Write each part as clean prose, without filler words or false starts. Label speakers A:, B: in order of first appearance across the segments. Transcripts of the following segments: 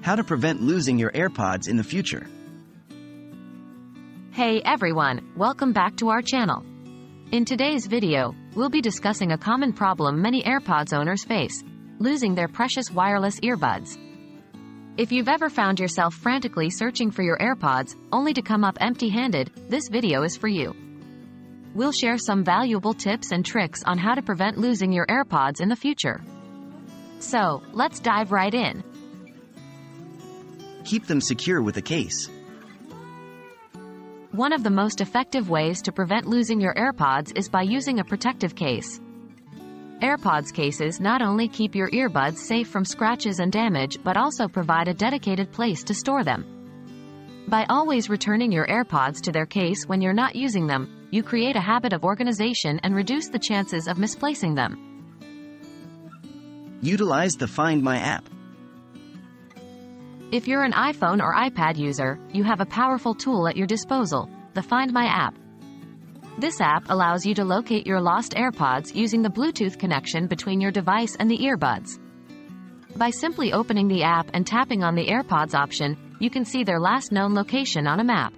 A: How to prevent losing your AirPods in the future.
B: Hey everyone, welcome back to our channel. In today's video, we'll be discussing a common problem many AirPods owners face: losing their precious wireless earbuds. If you've ever found yourself frantically searching for your AirPods, only to come up empty-handed, this video is for you. We'll share some valuable tips and tricks on how to prevent losing your AirPods in the future. So, let's dive right in.
A: Keep them secure with a case.
B: One of the most effective ways to prevent losing your AirPods is by using a protective case. AirPods cases not only keep your earbuds safe from scratches and damage but also provide a dedicated place to store them. By always returning your AirPods to their case when you're not using them, you create a habit of organization and reduce the chances of misplacing them.
A: Utilize the Find My app.
B: If you're an iPhone or iPad user, you have a powerful tool at your disposal, the Find My app. This app allows you to locate your lost AirPods using the Bluetooth connection between your device and the earbuds. By simply opening the app and tapping on the AirPods option, you can see their last known location on a map.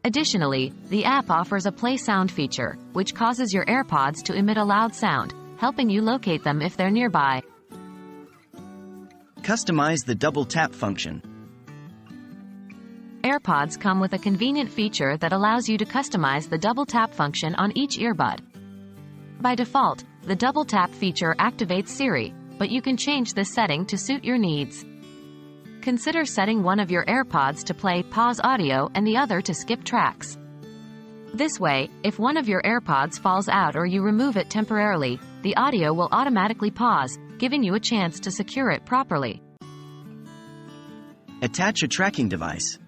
B: Additionally, the app offers a play sound feature, which causes your AirPods to emit a loud sound, helping you locate them if they're nearby.
A: Customize the double tap function.
B: AirPods come with a convenient feature that allows you to customize the double tap function on each earbud. By default, the double tap feature activates Siri, but you can change this setting to suit your needs. Consider setting one of your AirPods to play pause audio and the other to skip tracks. This way, if one of your AirPods falls out or you remove it temporarily, the audio will automatically pause, giving you a chance to secure it properly.
A: Attach a tracking device.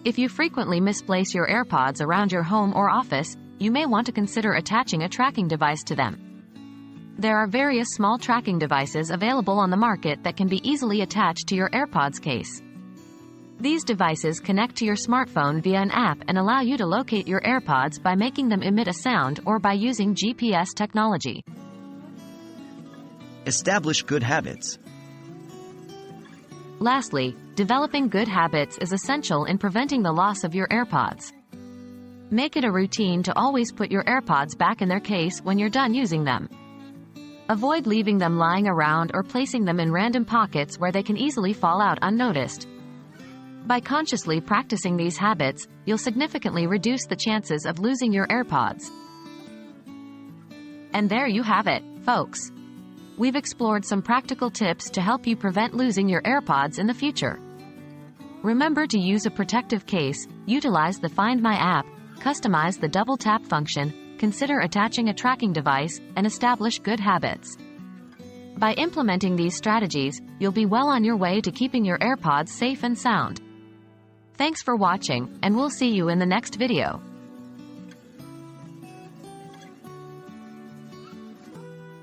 B: If you frequently misplace your AirPods around your home or office, you may want to consider attaching a tracking device to them. There are various small tracking devices available on the market that can be easily attached to your AirPods case. These devices connect to your smartphone via an app and allow you to locate your AirPods by making them emit a sound or by using GPS technology.
A: Establish good habits.
B: Lastly, developing good habits is essential in preventing the loss of your AirPods. Make it a routine to always put your AirPods back in their case when you're done using them. Avoid leaving them lying around or placing them in random pockets where they can easily fall out unnoticed. By consciously practicing these habits, you'll significantly reduce the chances of losing your AirPods. And there you have it, folks. We've explored some practical tips to help you prevent losing your AirPods in the future. Remember to use a protective case, utilize the Find My app, customize the double tap function, consider attaching a tracking device, and establish good habits. By implementing these strategies, you'll be well on your way to keeping your AirPods safe and sound. Thanks for watching, and we'll see you in the next video.